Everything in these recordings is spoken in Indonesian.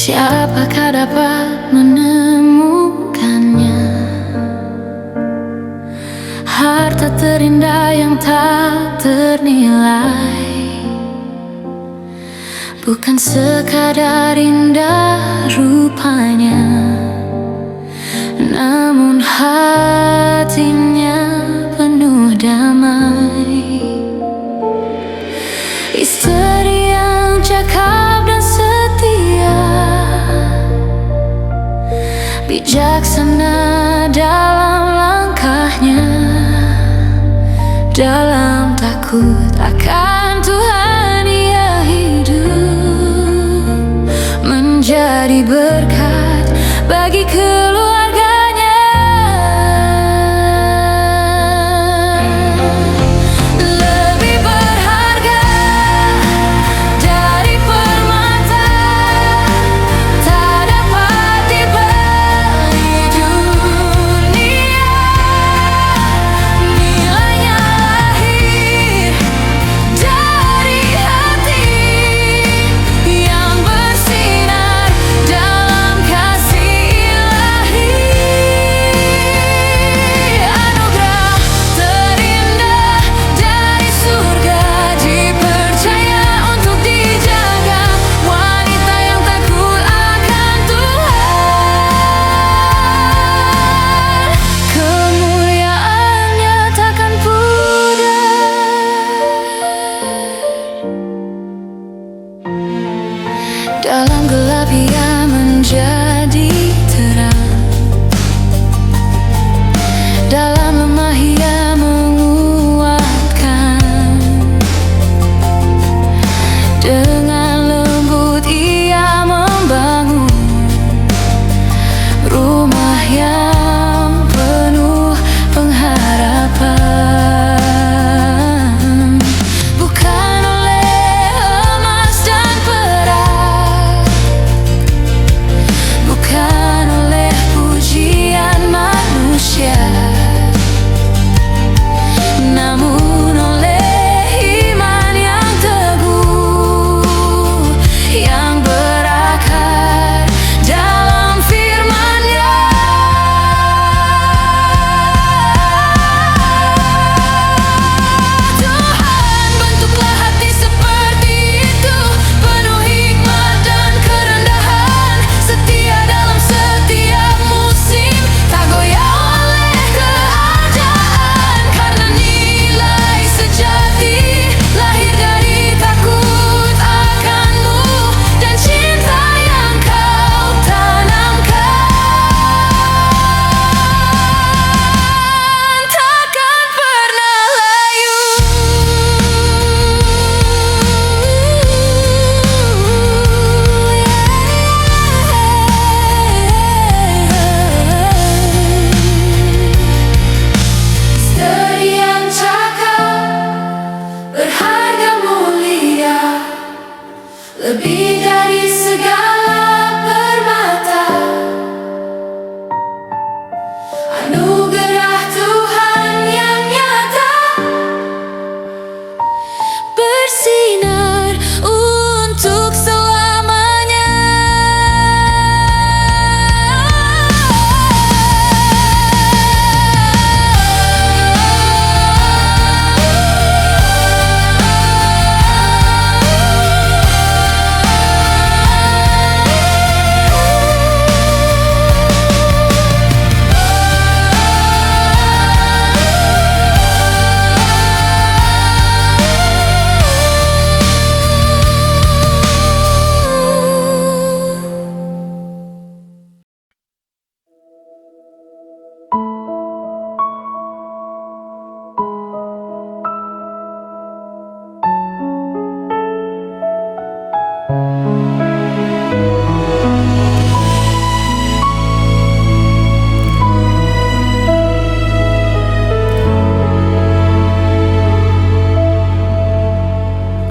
Siapakah dapat menemukannya? Harta terindah yang tak ternilai, bukan sekadar indah rupanya, namun hatinya penuh damai. Istri yang cakap dan setia, bijaksana dalam langkahnya, dalam takut akan Tuhan ia hidup menjadi berkat bagi keluarganya. Lebih berharga dari permata, tak dapat dibeli dunia. Nilainya lahir dari hati yang bersinar dalam kasih ilahi. Anugerah terindah dari surga, dipercaya untuk dijaga, wanita yang takut akan Tuhan. Kemuliaannya takkan pudar. Dalam gelap ia menjadi terang, dalam lemah ia menguatkan, dengan lembut ia membangun rumah yang penuh pengharapan. Bukan oleh emas dan perak, bukan oleh pujian manusia, namun oleh iman yang teguh, yang berakar dalam firman-Nya. Tuhan, bentuklah hati seperti itu, penuh hikmat dan kerendahan, setia dalam setiap musim, tak goyah oleh keadaan, karena nilai sejati lahir dari takut akan-Mu dan cinta yang Kau tanamkan, takkan pernah layu. Istri yang cakap, berharga mulia, lebih dari segala permata. Anugerah Tuhan yang nyata, bersinar untuk selamanya.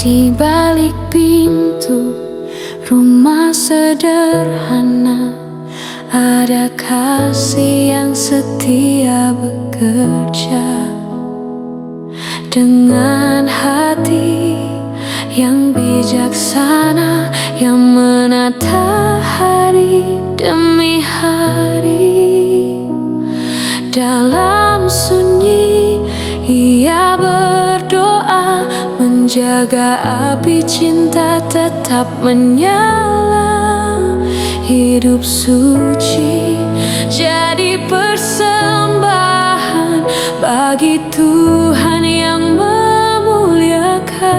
Di balik pintu rumah sederhana, ada kasih yang setia bekerja, dengan hati yang bijaksana, yang menata hati demi hari. Dalam sunyi ia berdoa, menjaga api cinta tetap menyala. Hidup suci jadi persembahan bagi Tuhan yang memuliakan.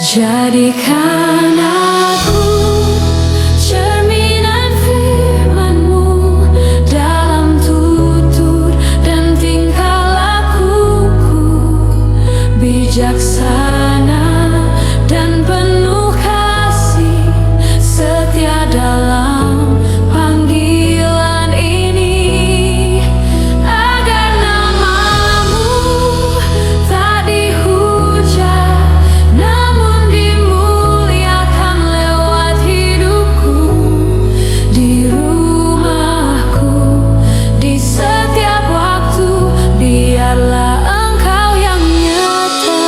Jadikan aku cerminan firman-Mu dalam tutur dan tingkah lakuku, bijaksana dan penuh kasih, setia dalam panggilan ini, agar nama-Mu tak dihujat, namun dimuliakan lewat hidupku, di rumahku, di setiap waktu. Biarlah Engkau yang nyata.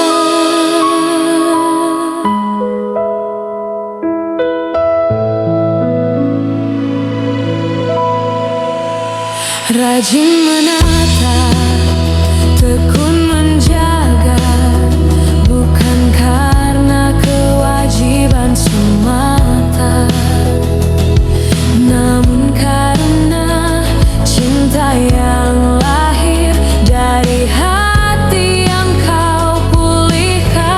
Rajin menatap, tekun menjaga, bukan karena kewajiban semata, namun karena cinta yang lahir dari hati yang Kau pulihkan.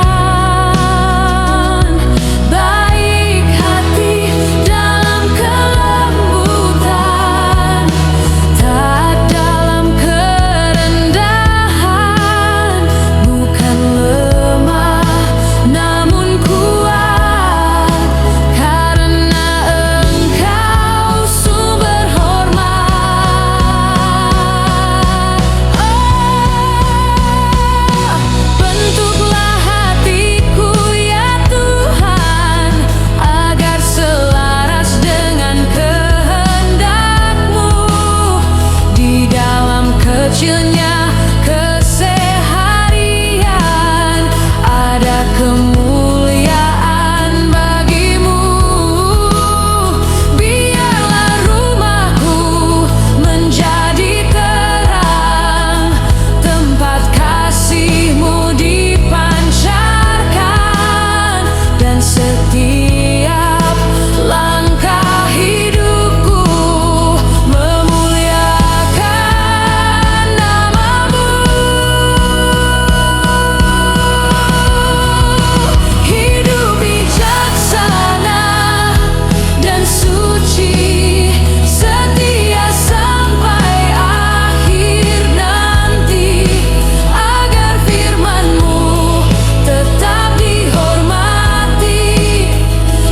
Baik hati dalam kelembutan, taat dalam kerendahan, bukan lemah namun kuat, karena Engkau sumber hormat. Bentuklah hatiku ya Tuhan, agar selaras dengan kehendak-Mu. Di dalam kecilnya keseharian ada kemuliaan bagi-Mu. Biarlah rumahku menjadi terang, tempat kasih-Mu dipancarkan, dan setiap langkah hidupku memuliakan nama-Mu. Hidup bijaksana dan suci, setia sampai akhir nanti, agar firman-Mu tetap dihormati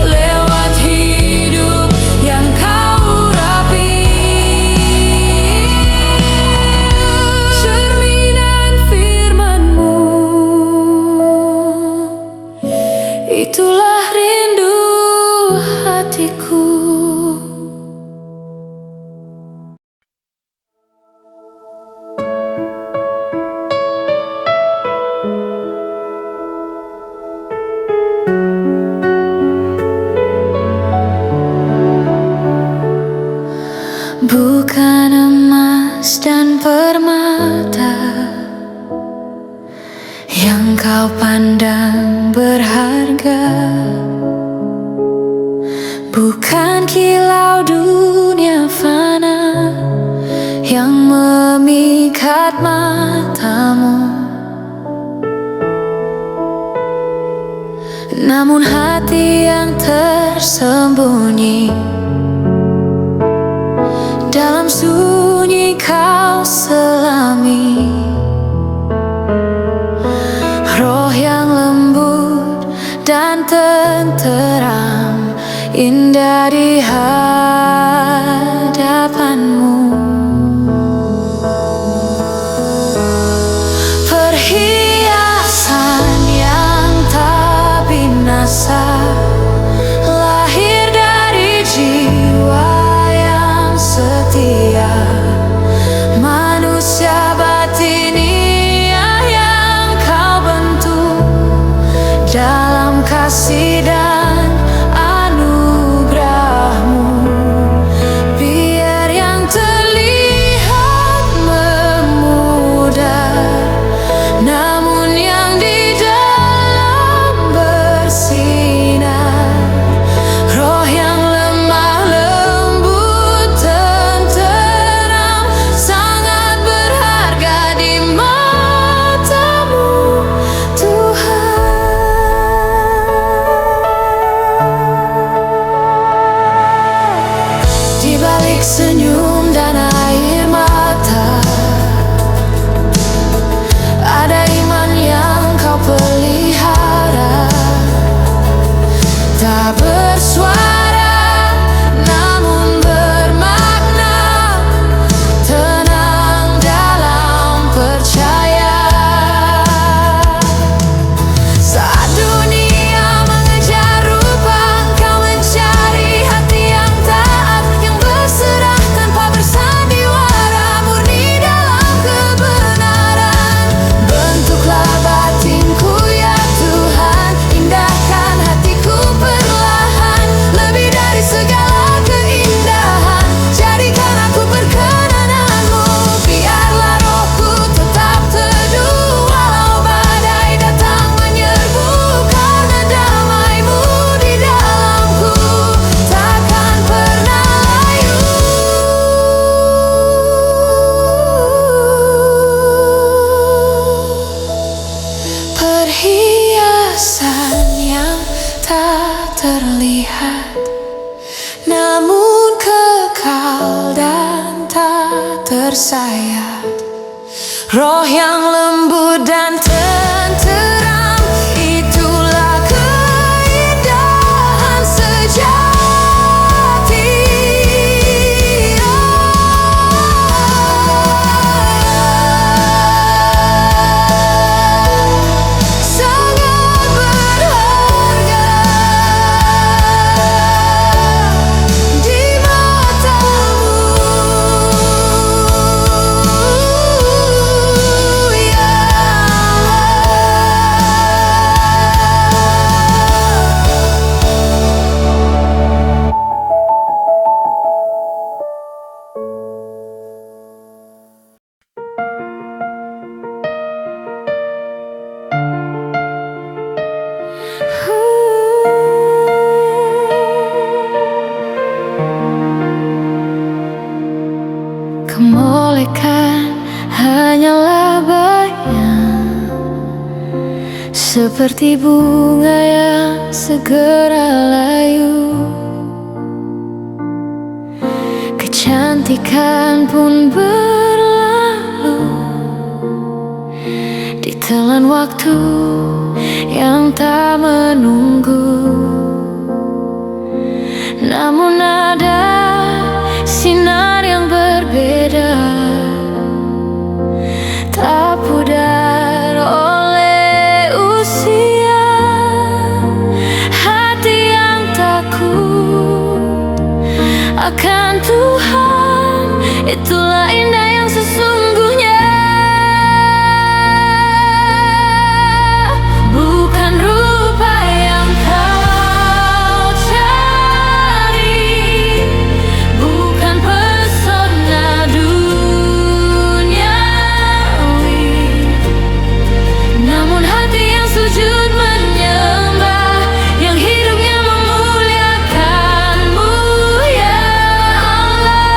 lewat hidup yang Kau urapi. Cerminan firman-Mu, itulah rindu hatiku. Bukan emas dan permata yang Kau pandang berharga, bukan kilau dunia fana yang memikat matamu, namun hati yang tersembunyi dalam sunyi Kau selami. Roh yang lembut dan tenteram, indah di hadapan-Mu. Perhiasan yang tak binasa, lahir dari jiwa yang setia, manusia batiniah yang Kau bentuk dalam kasih dan anugerah. perhiasan yang tak terlihat, namun kekal dan tak tersayat. Roh yang lembut dan tenteram, itulah keindahan sejati. Sangat berharga di matamu, ya kemolekan hanyalah bayang, seperti bunga yang segera layu. Kecantikan pun berlalu, ditelan waktu yang tak menunggu. Namun ada sinar yang berbeda, tak pudar oleh usia. Hati yang takut akan Tuhan, itulah indah yang sesungguhnya. Bukan rupa yang kau cari, bukan pesona duniawi, namun hati yang sujud menyembah, yang hidupnya memuliakan-Mu, ya Allah.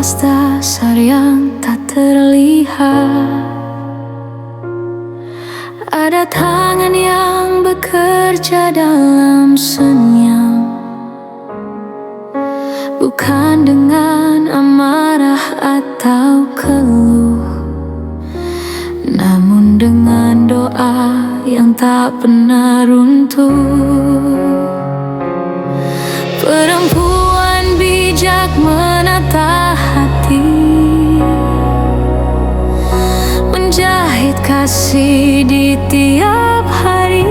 atas dasar yang tak terlihat. Ada tangan yang bekerja dalam senyap, bukan dengan amarah atau keluh, namun dengan doa yang tak pernah runtuh. Perempuan bijak menata hati, menjahit kasih di tiap hari.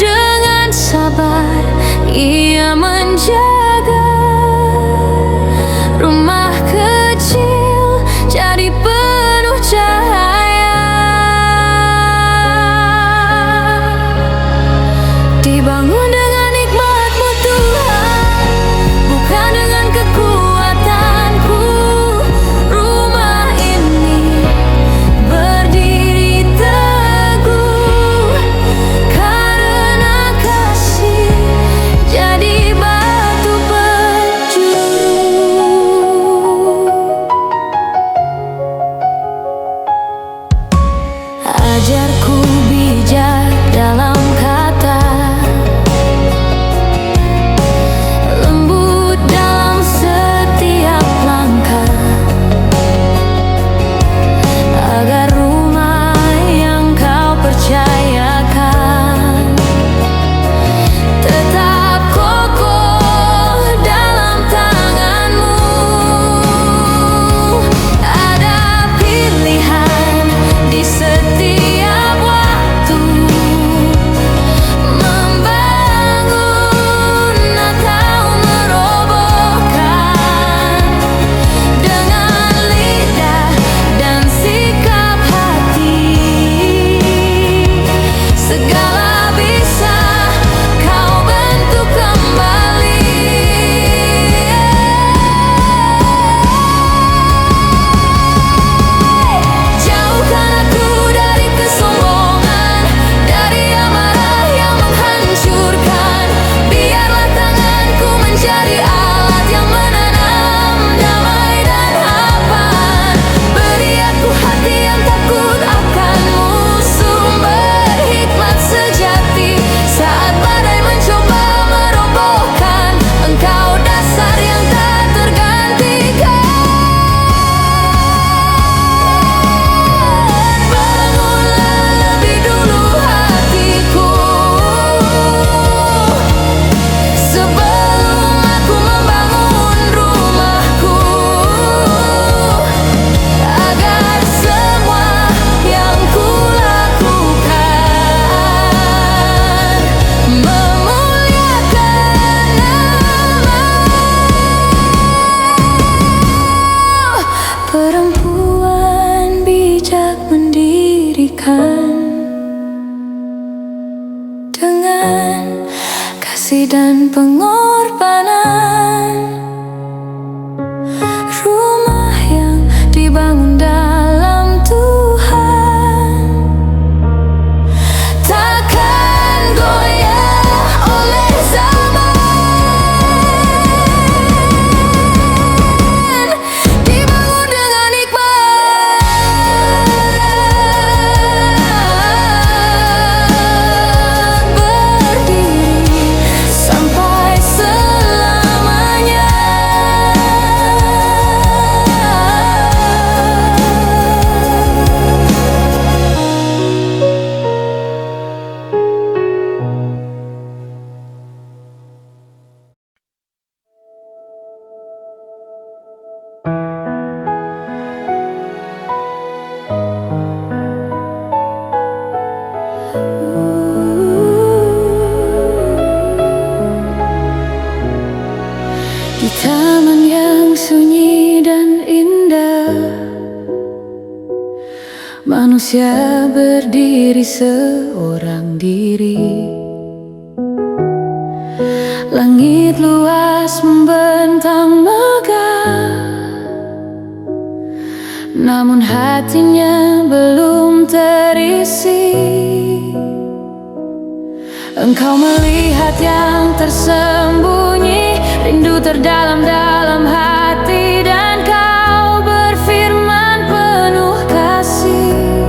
Dengan sabar ia menjaga rumah kecil jadi penuh cahaya. Dibangun dengan nikmat-Mu Tuhan, bukan dengan kekuatanku. Rumah ini berdiri teguh karena kasih jadi batu penjuru. Ajarku bijak dalam kata, lembut dalam setiap langkah, agar rumah yang Kau percayakan tetap kokoh dalam tangan-Mu. Ada pilihan di setiap waktu, membangun atau merobohkan. Dengan lidah dan sikap hati, segala bisa Kau bentuk kembali. Jauhkan aku dari kesombongan, dari amarah yang menghancurkan. Biarlah tanganku menjadi alat yang menanam damai dan harapan. Beri aku hati yang takut akan-Mu, sumber hikmat sejati. Saat badai mencoba merobohkan, Engkau dasar yang tak tergantikan. Bangunlah lebih dulu hatiku, sebelum aku membangun rumahku, agar semua yang kulakukan memuliakan nama-Mu. Perempuan bijak mendirikan dengan kasih dan pengorbanan, rumah yang dibangun dalam Tuhan takkan goyah oleh zaman. Dibangun dengan nikmat, berdiri sampai selamanya. Di taman yang sunyi dan indah, manusia berdiri seorang diri. Langit luas membentang megah, namun hatinya belum terisi. Engkau melihat yang tersembunyi rindu terdalam-dalam hati, dan kau berfirman penuh kasih,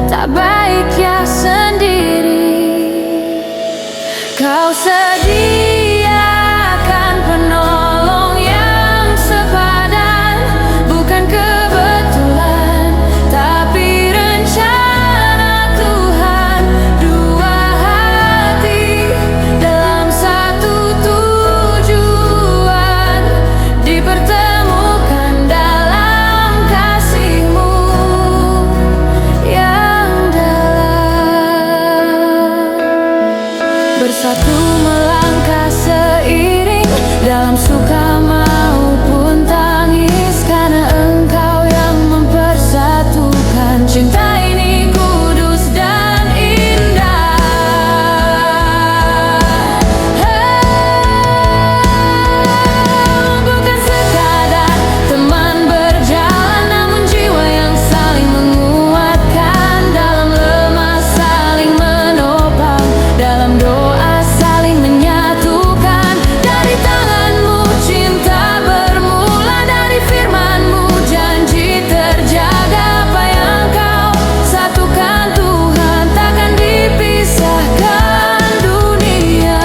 tak baik ya sendiri. Kau sediakan penolong yang sepadan, bukan kebetulan tapi rencana Tuhan. Dua hati dalam satu tujuan, dipertemukan dalam kasih-Mu yang dalam. Bersatu melangkah seiring dalam suka maupun tangis, karena Engkau yang mempersatukan. Cinta ini kudus dan indah. Bukan sekadar teman berjalan, namun jiwa yang saling menguatkan. Dalam lemah saling menopang, dalam doa saling menyatukan. Dari tangan-Mu cinta bermula, dari firman-Mu janji terjaga. Apa yang Kau satukan Tuhan takkan dipisahkan dunia.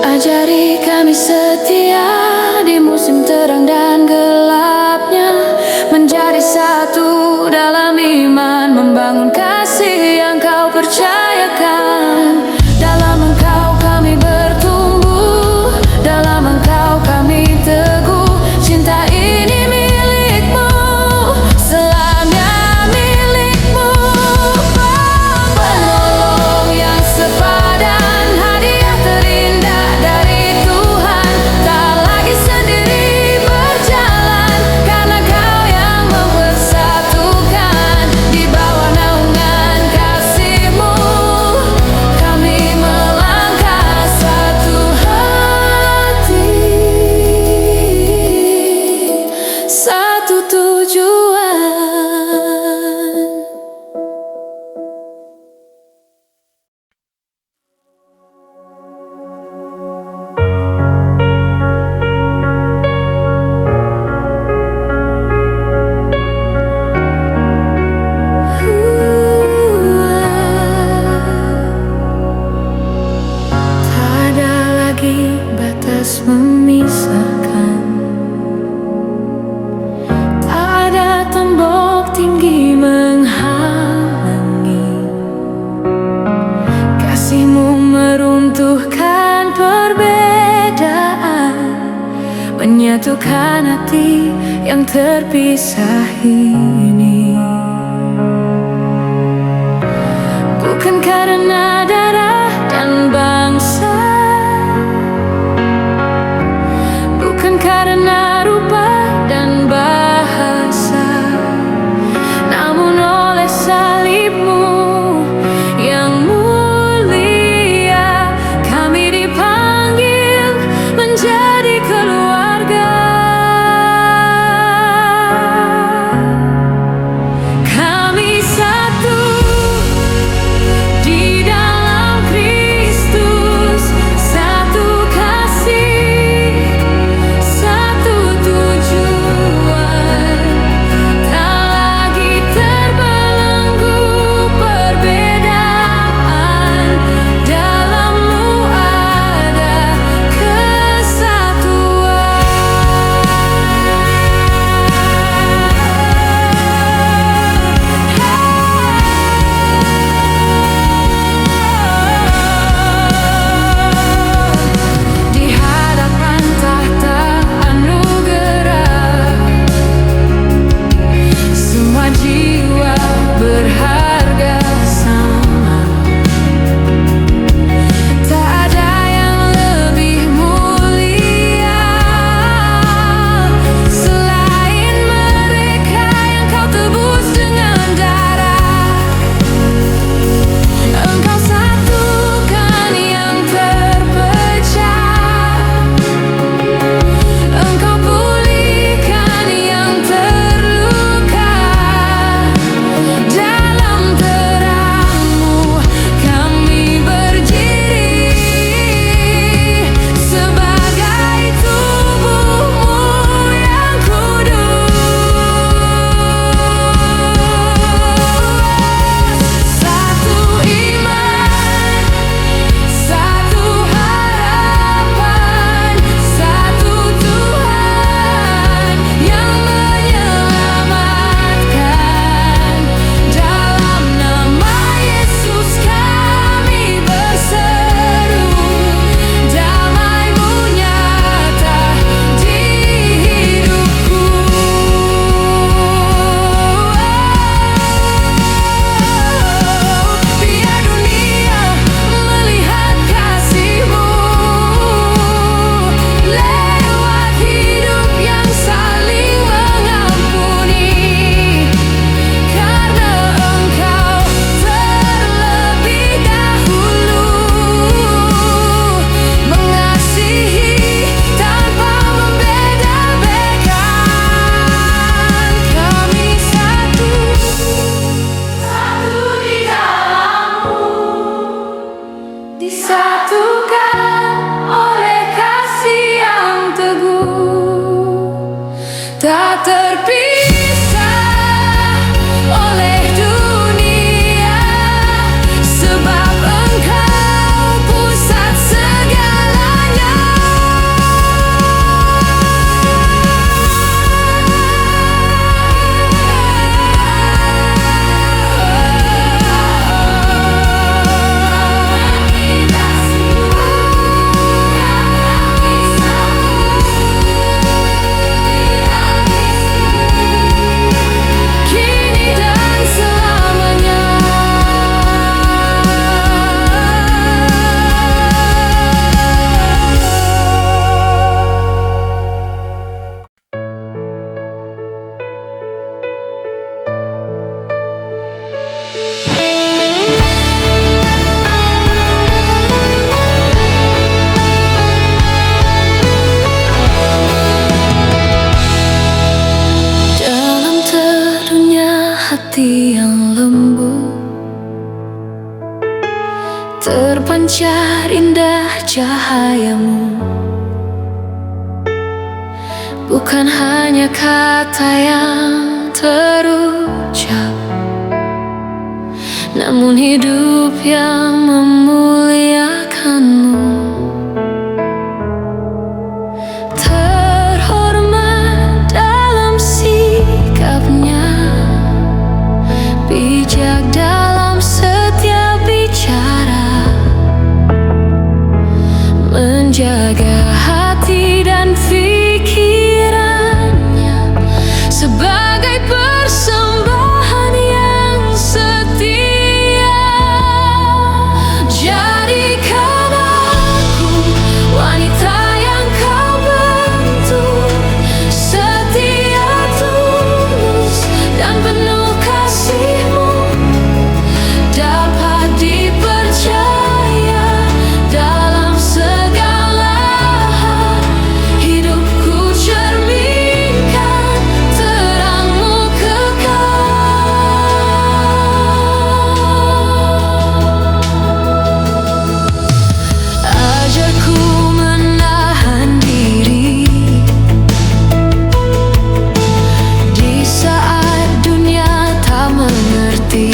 Ajari kami setia di musim terang dan gelapnya, menjadi satu dalam iman, membangun kasih yang Kau percayakan. Dalam Engkau kami bertumbuh, dalam Engkau kami teguh. Cinta ini milik-Mu, selamanya milik-Mu. Penolong yang sepadan, hadiah terindah dari Tuhan. Tak lagi sendiri berjalan, karena Kau yang mempersatukan. Di bawah naungan kasih-Mu kami melangkah satu hati, satu tujuan. Tak ada lagi batas memisahkan, tak ada tembok tinggi menghalangi. Kasih-Mu meruntuhkan perbedaan, menyatukan hati yang terpisah ini. Bukan karena darah dan bangsa, bukan karena rupa dan bahasa, namun oleh salib-Mu yang mulia, kami dipanggil menjadi keluarga. Kami satu di dalam disatukan oleh kasih yang teguh, tak terpisah oleh dunia, sebab Engkau pusat segalanya. Kini dan selamanya. Dalam teduhnya hati yang lembut, terpancar indah cahayamu. Bukan hanya kata yang terucap, namun hidup yang memuliakanmu. Terhormat dalam sikapnya, bijak dalam setiap bicara, menjaga hati dan pikirannya sebagai persembahan yang setia. Jadikan aku wanita yang Kau bentuk, setia, tulus, dan penuh kasih-Mu, dapat dipercaya dalam segala hal. Hidupku cerminkan terang-Mu kekal. Ajarku menahan diri di saat dunia tak mengerti,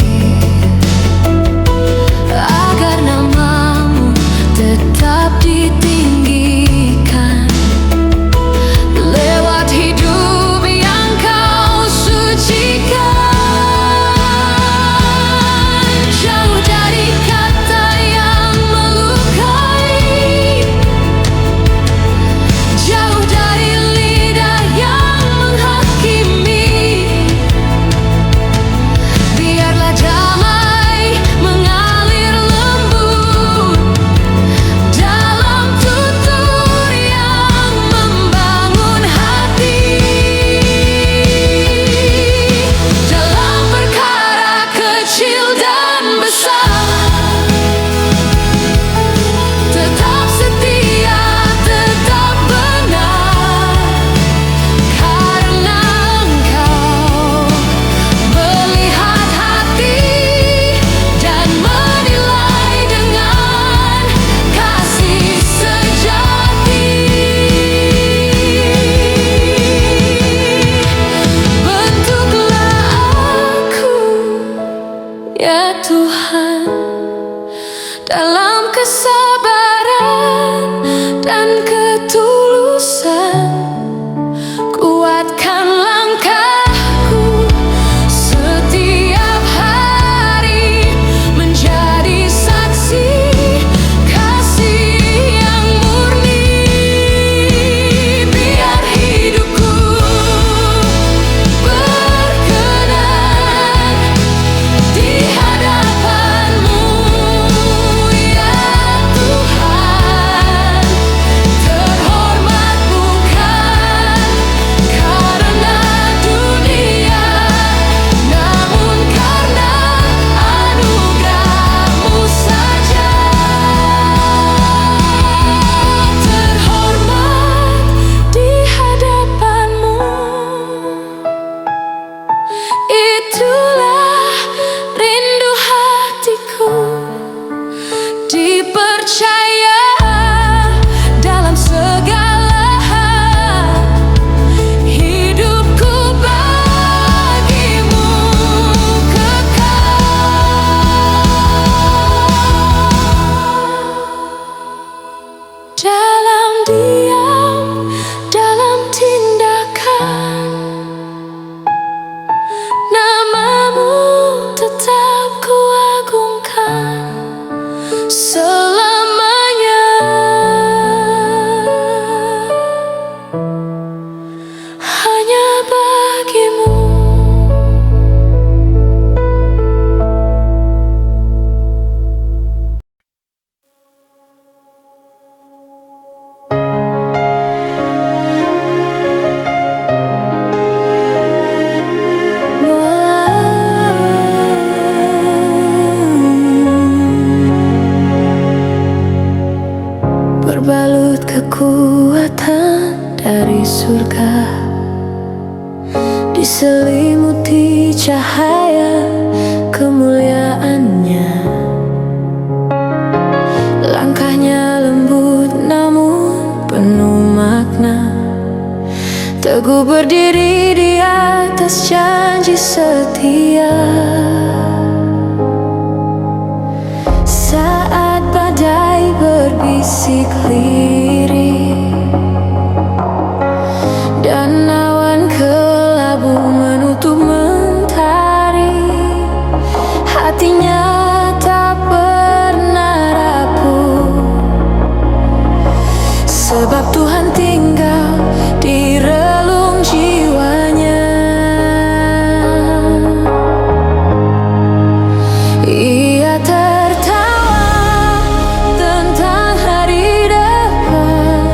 agar nama-Mu tetap ditinggikan lewat hidup yang Kau sucikan. Jauh dari kata yang melukai, jauh dari lidah yang menghakimi. Biarlah damai mengalir lembut dalam tutur yang membangun hati. Dalam perkara kecil dan besar, tetap setia, tetap benar, karena Engkau melihat hati dan menilai dengan kasih sejati. Bentuklah aku, ya Tuhan, dalam kesabaran dan ketulusan. Kuatkan langkahku setiap hari, menjadi saksi kasih yang murni. Biar hidupku berkenan di hadapan-Mu, ya Tuhan. percaya dalam segala hal. Hidupku bagimu kekal. Dalam diam, dalam tindakan, namamu tetap kuagungkan selamanya. Hanya bagimu. Berbalut kekuatan dari surga, diselimuti cahaya kemuliaannya. Langkahnya lembut namun penuh makna, teguh berdiri di atas janji setia. Saat badai berbisik lirik dan awan kelabu menutup mentari, hatinya tak pernah rapuh, sebab Tuhan tinggal di relung jiwanya. Ia tertawa tentang hari depan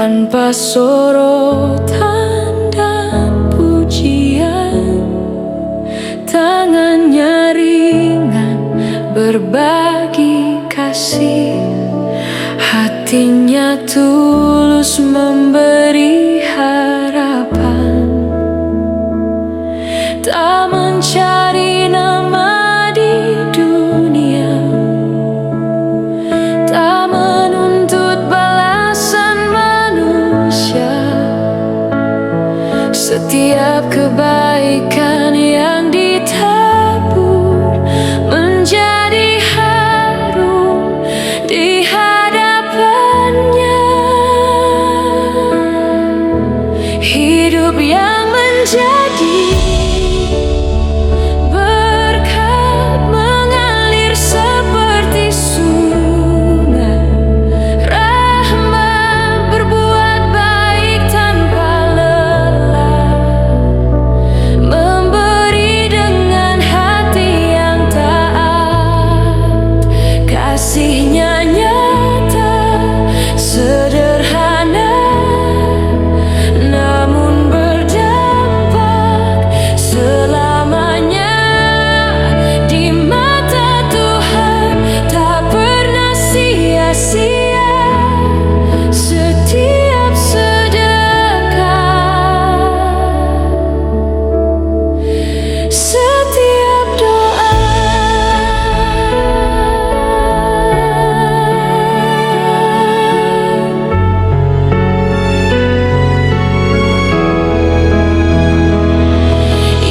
tanpa sorotan dan pujian. Tangannya ringan berbagi kasih, hatinya tulus memberi harapan. Tak mencari nama di dunia, tak menuntut balasan manusia. Setiap kebaikan yang ditabur menjadi harum di hadapannya. Hidup yang menjadi berkat mengalir seperti sungai. Rahmat berbuat baik tanpa lelah, memberi dengan hati yang taat. Kasihnya nyata, sederhana, namun berdampak selamanya. Di mata Tuhan tak pernah sia-sia setiap sedekah, setiap doa.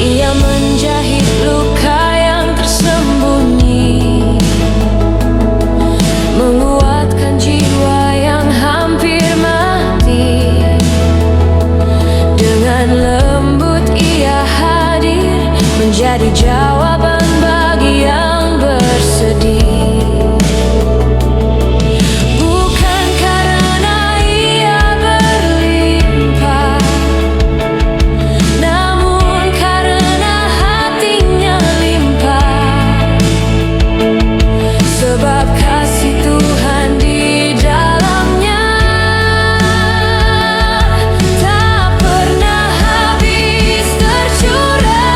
Ia menjahit luka yang tersembunyi, menguatkan jiwa yang hampir mati. Dengan lembut ia hadir, menjadi jawaban bagi yang bersedih. Bukan karena ia berlimpah, namun karena hatinya limpah. Sebab kasih Tuhan di dalamnya tak pernah habis tercurah.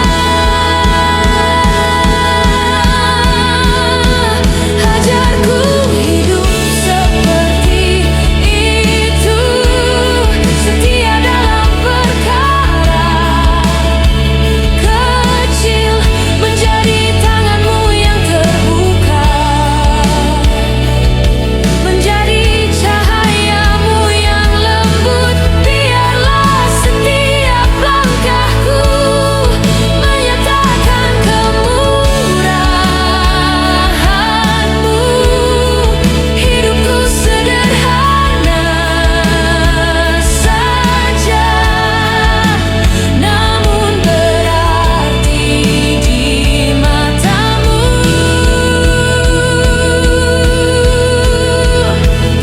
Ajarku hidup seperti itu, setia dalam perkara kecil, menjadi tanganmu yang terbuka, menjadi cahayamu yang lembut. Biarlah setiap langkahku menyatakan kemurahan-Mu. Hidupku sederhana saja, namun berarti di mata-Mu.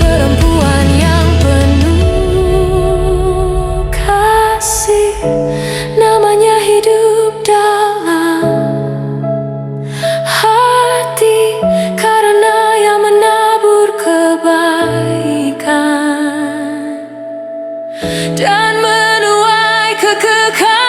Perempuan yang penuh kasih, namanya hidup dalam hati, karena yang menabur kebaikan dan menuai kekekalan.